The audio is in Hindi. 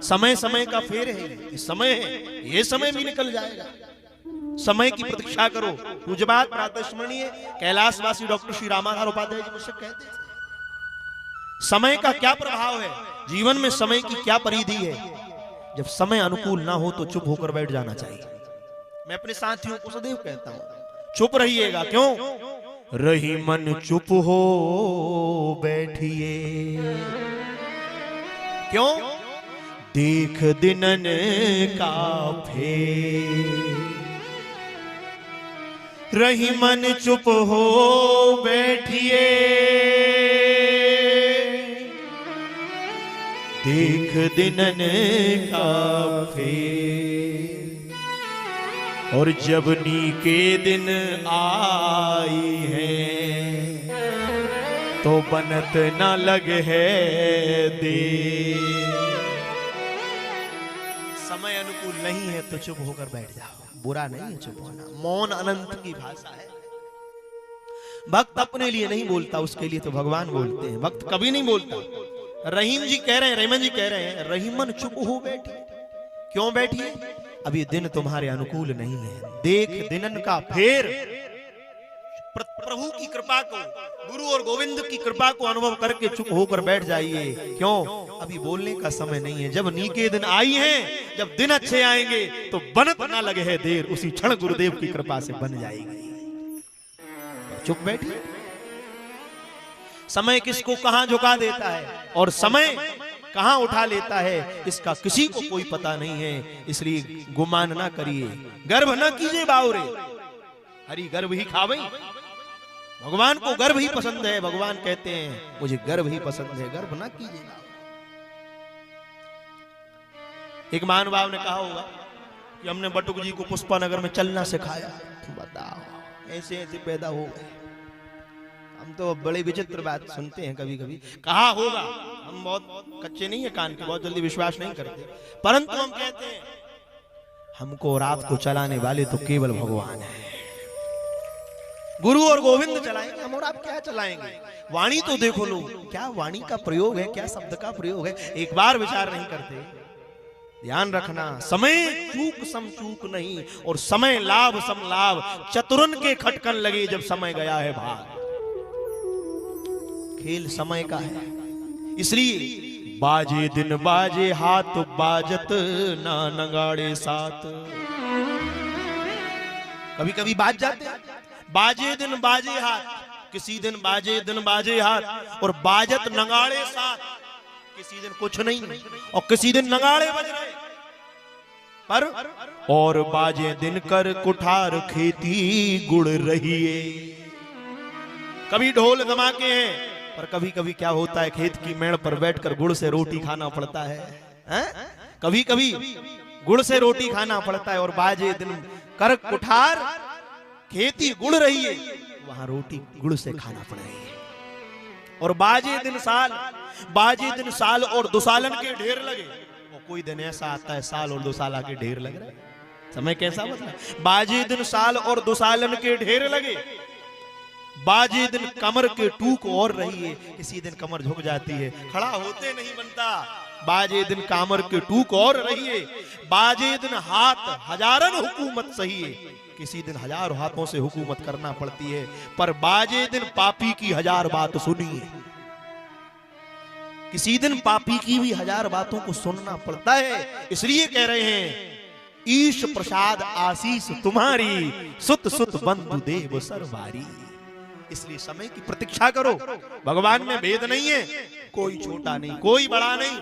समय समय का फेर है, ये समय है, ये समय भी निकल जाएगा। समय की प्रतीक्षा करो। पूज्य बात प्रातस्मरणीय कैलाशवासी डॉक्टर श्री रामाधार उपाध्याय जी मुझसे कहते थे, समय का क्या प्रभाव है जीवन में, समय की क्या परिधि है। जब समय अनुकूल ना हो तो चुप होकर बैठ जाना चाहिए। मैं अपने साथियों को सदैव कहता हूं, चुप रहिएगा। क्यों? रही मन चुप हो बैठिए, क्यों? देख दिनन का फेर। रही मन चुप हो बैठिए, देख दिनन का फेर। और जब नी के दिन आई है तो बनत न लग है देर। समय अनुकूल नहीं है तो चुप होकर बैठ जाओ, बुरा नहीं है चुप होना। मौन अनंत की भाषा है। भक्त अपने लिए नहीं बोलता, उसके लिए तो भगवान बोलते हैं। भक्त कभी नहीं बोलता। रहीम जी कह रहे हैं, रहीमन जी कह रहे हैं, रहीमन चुप हो बैठिए। क्यों बैठिए? अभी दिन तुम्हारे अनुकूल नहीं है। देख दिनन का फेर। प्रभु की कृपा को, गुरु और गोविंद की कृपा को अनुभव करके चुप होकर बैठ जाइए। क्यों? अभी बोलने का समय नहीं है। जब नीके दिन आई हैं, जब दिन अच्छे आएंगे तो बनत ना लगे है देर, उसी क्षण गुरुदेव की कृपा से बन जाएगी। चुप बैठिए। समय किसको कहां झुका देता है और समय कहां उठा लेता है, इसका किसी को कोई पता नहीं है। इसलिए गुमान ना करिए, गर्व ना कीजिए बावरे। हरि गर्व ही खावई। भगवान को गर्व ही पसंद है। भगवान कहते हैं मुझे गर्व ही पसंद है, गर्व ना कीजिएगा। एक महानुभाव ने कहा होगा कि हमने बटुक जी को पुष्पानगर में चलना सिखाया। बताओ, ऐसे ऐसे पैदा हो गए। हम तो बड़े विचित्र बात सुनते हैं कभी कभी। कहा होगा, हम बहुत कच्चे नहीं है कान के, बहुत जल्दी विश्वास नहीं करते, परंतु हम कहते हैं हमको रात को चलाने वाले तो केवल भगवान है। गुरु और गोविंद चलाएंगे, हम और आप क्या चलाएंगे? वाणी तो देखो लो, क्या वाणी का प्रयोग है, क्या शब्द का प्रयोग है, एक बार विचार नहीं करते। ध्यान रखना, समय चूक सम चूक नहीं, और समय लाभ सम लाभ। चतुरन के खटकन लगे जब समय गया है भाग। खेल समय का है। इसलिए बाजे दिन बाजे हाथ, बाजत ना नगाड़े साथ। कभी कभी बाज जाते हैं, बाजे दिन बाजे हाथ, किसी दिन बाजे दिन बाजे हाथ, और बाजत नगाड़े साथ। किसी दिन कुछ नहीं और किसी दिन नगाड़े बज रहे पर, और बाजे दिन कर कुठार खेती गुड़ रही है। कभी ढोल धमाके हैं, पर कभी कभी क्या होता है, खेत की मेड़ पर बैठकर गुड़ से रोटी खाना पड़ता है। कभी कभी गुड़ से रोटी खाना पड़ता है, और बाजे दिन कर कुठार खेती गुड़ रही है, वहां रोटी गुड़ से खाना पड़ रही है। और बाजे दिन साल और दुसालन के ढेर लगे। और कोई दिन ऐसा आता है साल और दुसाला के ढेर लग रहे। समय कैसा बदला? बाजे दिन साल और दुसालन के ढेर लगे। बाजे दिन कमर के टूक और रही है, किसी दिन कमर झुक जाती है, खड़ा होते नहीं बनता। बाजे दिन कामर के टूक और रही है। बाजे दिन हाथ हजारन हुकूमत सही है, किसी दिन हजारों हाथों से हुकूमत करना पड़ती है। पर बाजे दिन पापी की हजार बात सुनिए, किसी दिन पापी की भी हजार बातों को सुनना पड़ता है। इसलिए कह रहे हैं, ईश प्रसाद आशीष तुम्हारी, सुत सुत बंधु देव सरवारी। इसलिए समय की प्रतीक्षा करो। भगवान में भेद नहीं है, कोई छोटा नहीं, कोई बड़ा नहीं।